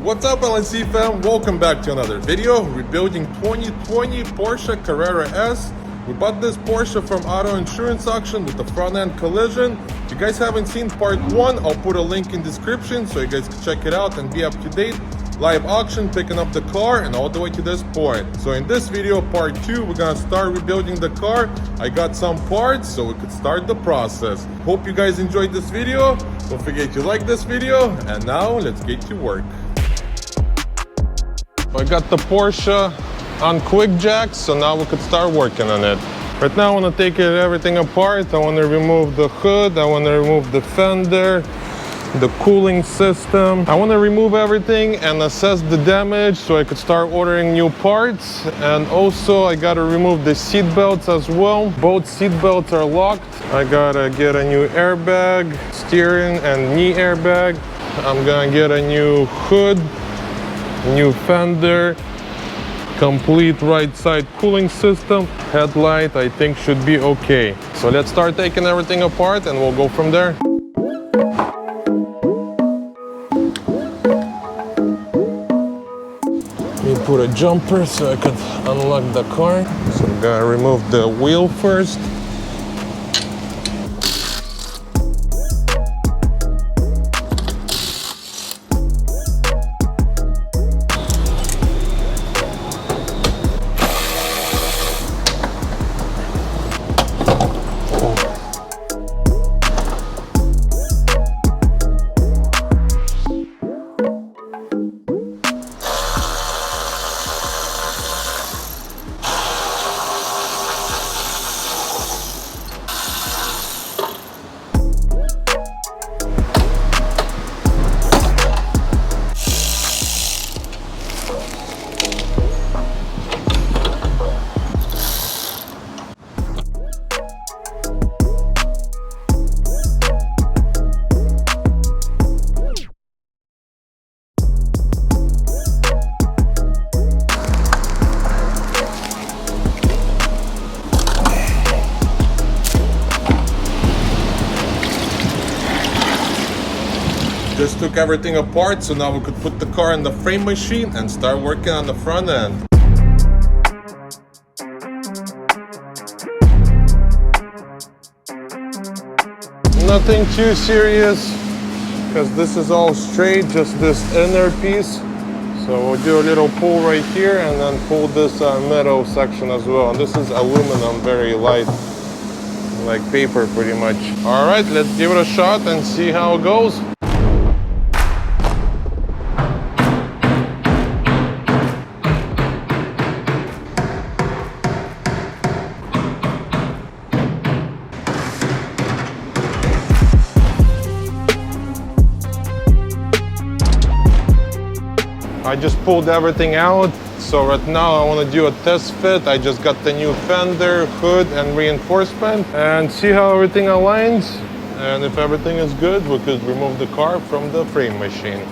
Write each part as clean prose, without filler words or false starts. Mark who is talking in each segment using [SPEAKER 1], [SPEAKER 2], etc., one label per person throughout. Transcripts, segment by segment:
[SPEAKER 1] What's up, LNC fam? Welcome back to another video. Rebuilding 2020 Porsche Carrera S. We bought this Porsche from auto insurance auction with the front end collision. If you guys haven't seen part 1, I'll put a link in description so you guys can check it out and be up to date. Live auction, picking up the car, and all the way to this point. So in this video, part 2, we're gonna start rebuilding the car. I got some parts so we could start the process. Hope you guys enjoyed this video. Don't forget to like this video, and now let's get to work. I got the Porsche on quick jacks, so now we could start working on it. Right now I want to take everything apart. I want to remove the hood, I want to remove the fender, the cooling system. I want to remove everything and assess the damage so I could start ordering new parts. And also I got to remove the seat belts as well. Both seat belts are locked. I gotta get a new airbag, steering and knee airbag. I'm gonna get a new hood, new fender, complete right side cooling system. Headlight I think should be okay. So let's start taking everything apart and we'll go from there. Put a jumper so I could unlock the car. So I'm gonna remove the wheel first. Just took everything apart, so now we could put the car in the frame machine and start working on the front end. Nothing too serious, because this is all straight, just this inner piece. So we'll do a little pull right here and then pull this metal section as well. And this is aluminum, very light, like paper pretty much. All right, let's give it a shot and see how it goes. I just pulled everything out, so right now I want to do a test fit. I just got the new fender, hood and reinforcement and see how everything aligns, and if everything is good we could remove the car from the frame machine.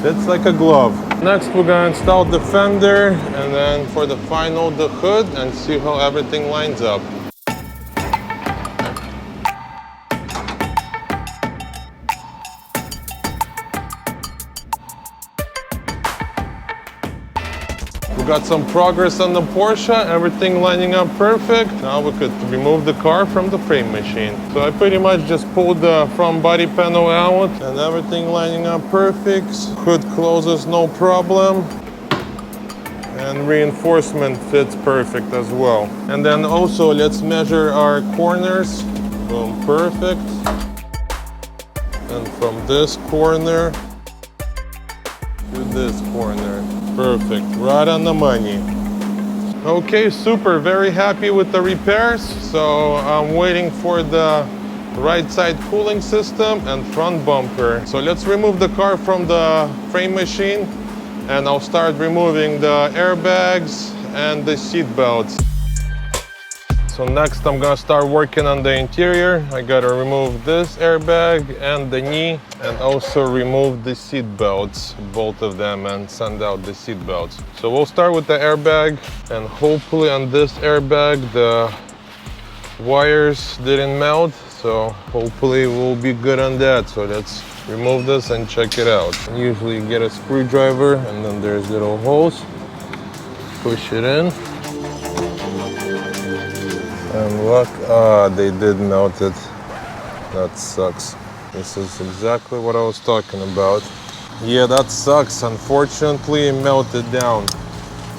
[SPEAKER 1] It's like a glove. Next we're gonna install the fender, and then for the final the hood, and see how everything lines up. We got some progress on the Porsche, everything lining up perfect. Now we could remove the car from the frame machine. So I pretty much just pulled the front body panel out and everything lining up perfect. Hood closes no problem. And reinforcement fits perfect as well. And then also let's measure our corners. Boom, perfect. And from this corner to this corner. Perfect, right on the money. Okay, super, very happy with the repairs. So I'm waiting for the right side cooling system and front bumper. So let's remove the car from the frame machine and I'll start removing the airbags and the seat belts. So next I'm gonna start working on the interior. I gotta remove this airbag and the knee, and also remove the seat belts, both of them, and send out the seat belts. So we'll start with the airbag, and hopefully on this airbag the wires didn't melt, so hopefully we'll be good on that. So let's remove this and check it out. Usually you get a screwdriver and then there's little holes. Push it in. And look, they did melt it. That sucks. This is exactly what I was talking about. Yeah, that sucks. Unfortunately, it melted down.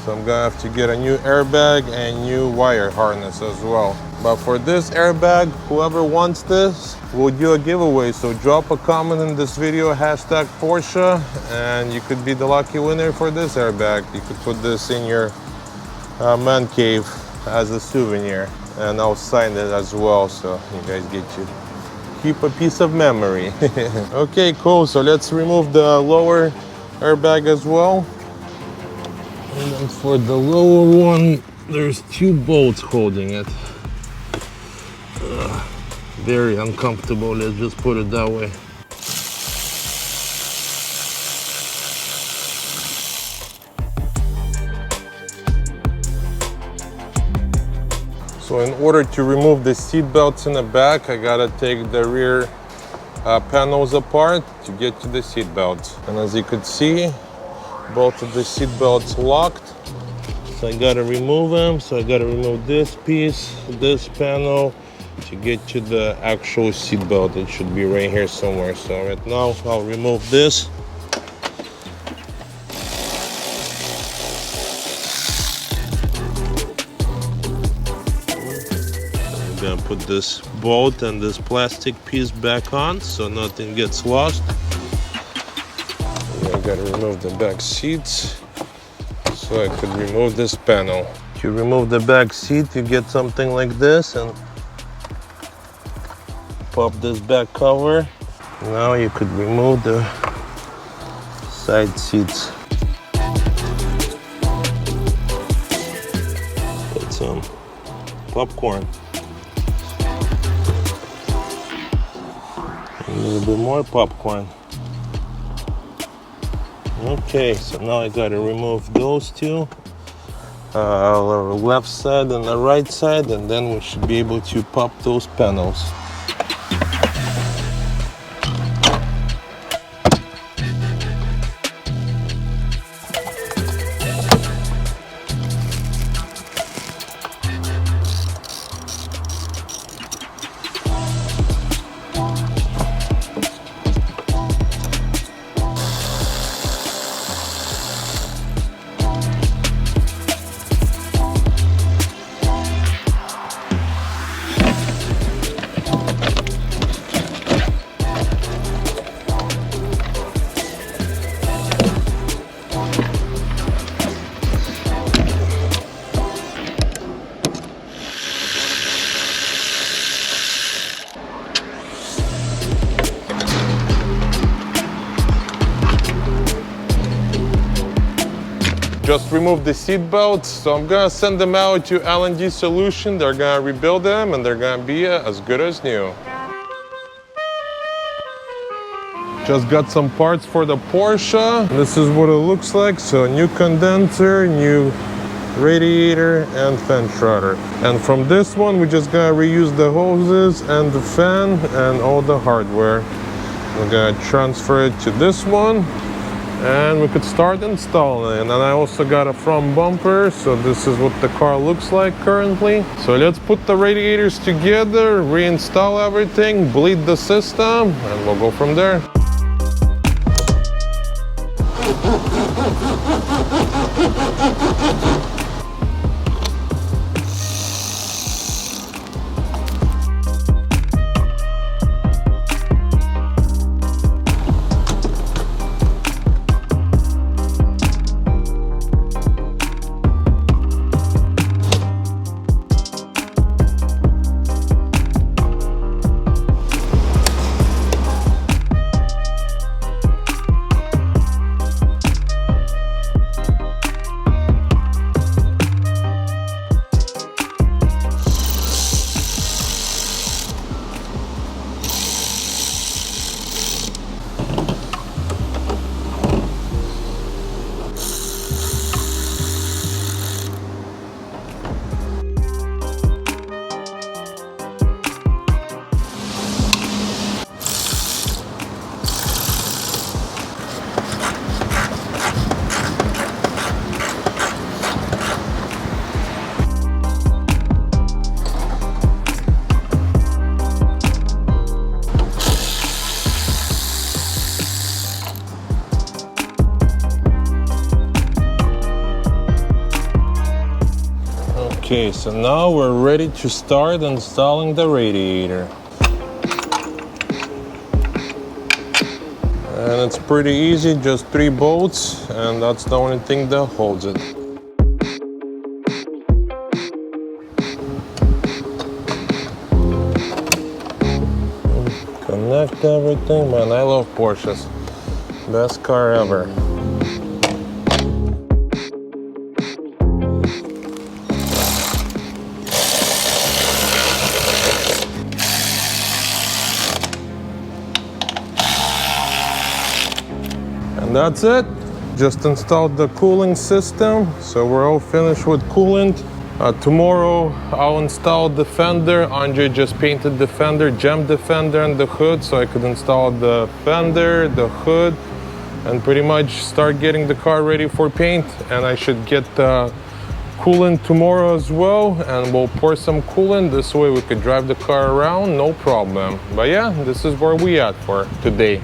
[SPEAKER 1] So I'm gonna have to get a new airbag and new wire harness as well. But for this airbag, whoever wants this, we'll do a giveaway. So drop a comment in this video, hashtag Porsche, and you could be the lucky winner for this airbag. You could put this in your man cave as a souvenir, and I'll sign it as well, so you guys get to keep a piece of memory. Okay, cool. So let's remove the lower airbag as well. And then for the lower one, there's 2 bolts holding it. Very uncomfortable, let's just put it that way. So in order to remove the seat belts in the back, I gotta take the rear panels apart to get to the seat belts. And as you could see, both of the seat belts locked. So I gotta remove them. So I gotta remove this piece, this panel, to get to the actual seat belt. It should be right here somewhere. So right now I'll remove this. I'm gonna put this bolt and this plastic piece back on so nothing gets lost. I gotta remove the back seats so I could remove this panel. To remove the back seat, you get something like this and pop this back cover. Now you could remove the side seats. Put some popcorn. A little bit more popcorn. Okay, so now I gotta remove those 2, the left side and the right side, and then we should be able to pop those panels. Just remove the seat belts, so I'm gonna send them out to LNC Solution. They're gonna rebuild them and they're gonna be as good as new. Just got some parts for the Porsche. This is what it looks like. So new condenser, new radiator and fan shroud. And from this one, we're just gonna reuse the hoses and the fan and all the hardware. We're gonna transfer it to this one. And we could start installing it. And then I also got a front bumper, so this is what the car looks like currently. So let's put the radiators together, reinstall everything, bleed the system, and we'll go from there. Okay, so now we're ready to start installing the radiator. And it's pretty easy, just 3 bolts, and that's the only thing that holds it. Connect everything. Man, I love Porsches. Best car ever. And that's it. Just installed the cooling system, so we're all finished with coolant. Tomorrow I'll install the fender. Andre just painted the fender, gemmed the fender and the hood, so I could install the fender, the hood, and pretty much start getting the car ready for paint. And I should get the coolant tomorrow as well, and we'll pour some coolant. This way we could drive the car around, no problem. But yeah, this is where we at for today.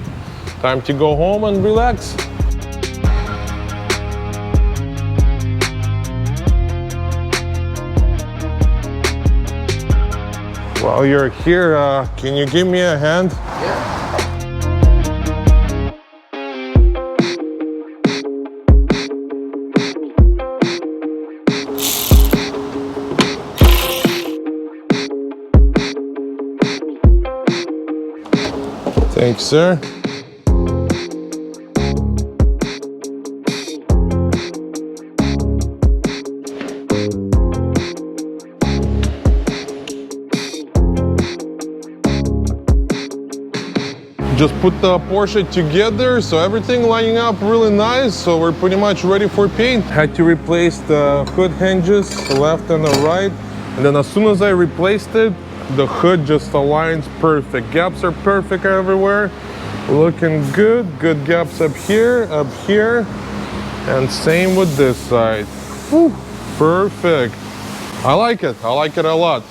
[SPEAKER 1] Time to go home and relax. While you're here, can you give me a hand?
[SPEAKER 2] Yeah.
[SPEAKER 1] Thanks, sir. Just put the Porsche together, so everything lining up really nice, so we're pretty much ready for paint. Had to replace the hood hinges, the left and the right, and then as soon as I replaced it, the hood just aligns perfect. Gaps are perfect everywhere, looking good. Good gaps up here, and same with this side. Whew, perfect. I like it a lot.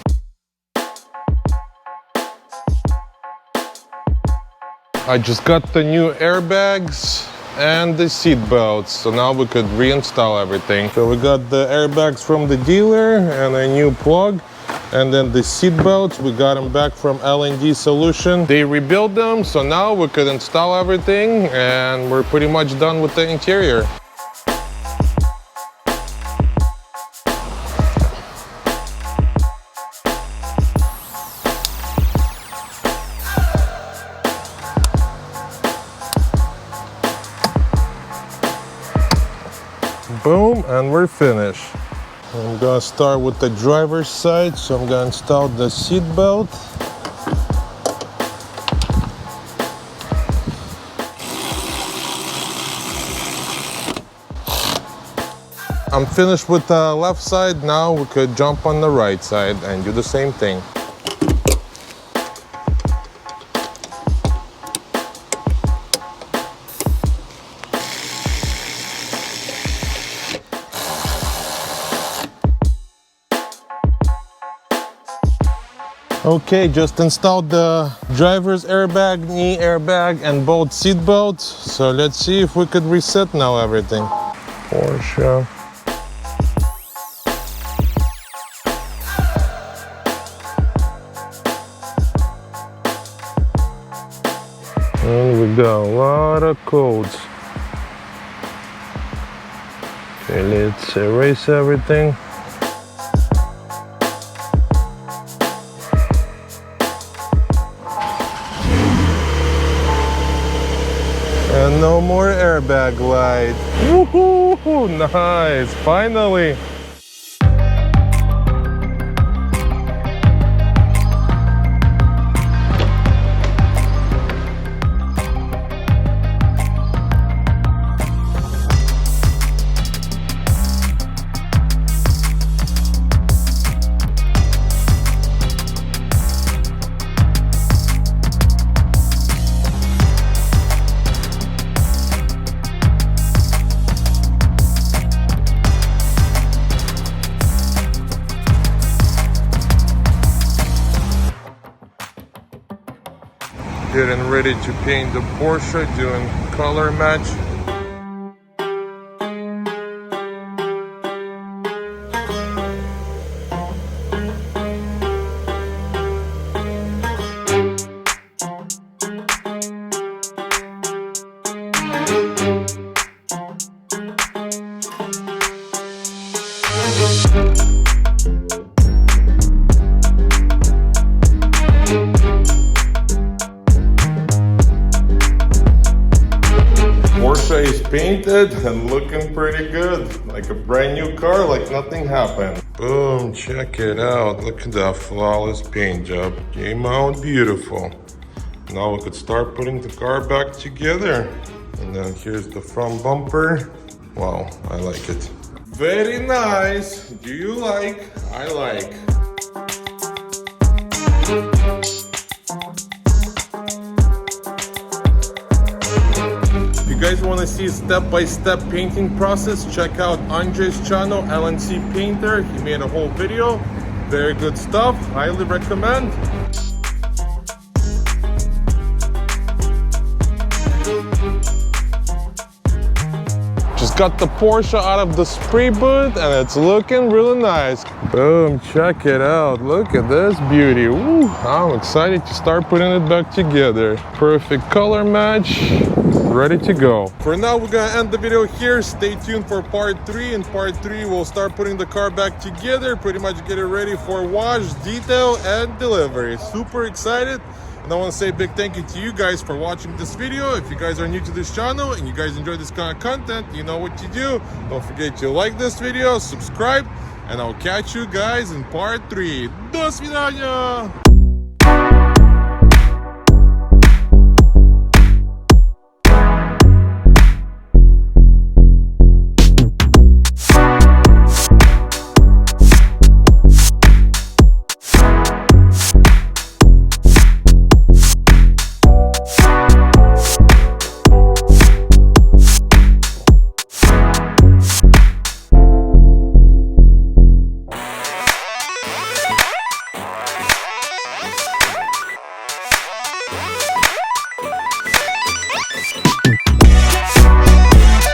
[SPEAKER 1] I just got the new airbags and the seat belts, so now we could reinstall everything. So we got the airbags from the dealer and a new plug, and then the seat belts, we got them back from LNC Solution. They rebuilt them, so now we could install everything, and we're pretty much done with the interior. Boom, and we're finished. I'm gonna start with the driver's side, so I'm gonna install the seat belt. I'm finished with the left side. Now we could jump on the right side and do the same thing. Okay, just installed the driver's airbag, knee airbag, and both seat belts. So let's see if we could reset now everything. Porsche. And we got a lot of codes. Okay, let's erase everything. And no more airbag light. Woohoo! Nice, finally. Getting ready to paint the Porsche, doing color match. Porsche is painted and looking pretty good. Like a brand new car, like nothing happened. Boom, check it out. Look at that flawless paint job. Came out beautiful. Now we could start putting the car back together. And then here's the front bumper. Wow, I like it. Very nice. Do you like? I like. If you guys want to see a step-by-step painting process, check out Andre's channel, LNC Painter. He made a whole video. Very good stuff. Highly recommend. Just got the Porsche out of the spray booth and it's looking really nice. Boom, check it out. Look at this beauty. Woo, I'm excited to start putting it back together. Perfect color match, ready to go. For now, we're gonna end the video here. Stay tuned for part 3. In part 3, we'll start putting the car back together, pretty much get it ready for wash, detail, and delivery. Super excited. And I want to say a big thank you to you guys for watching this video. If you guys are new to this channel and you guys enjoy this kind of content, you know what to do. Don't forget to like this video, subscribe, and I'll catch you guys in part 3. До свидания!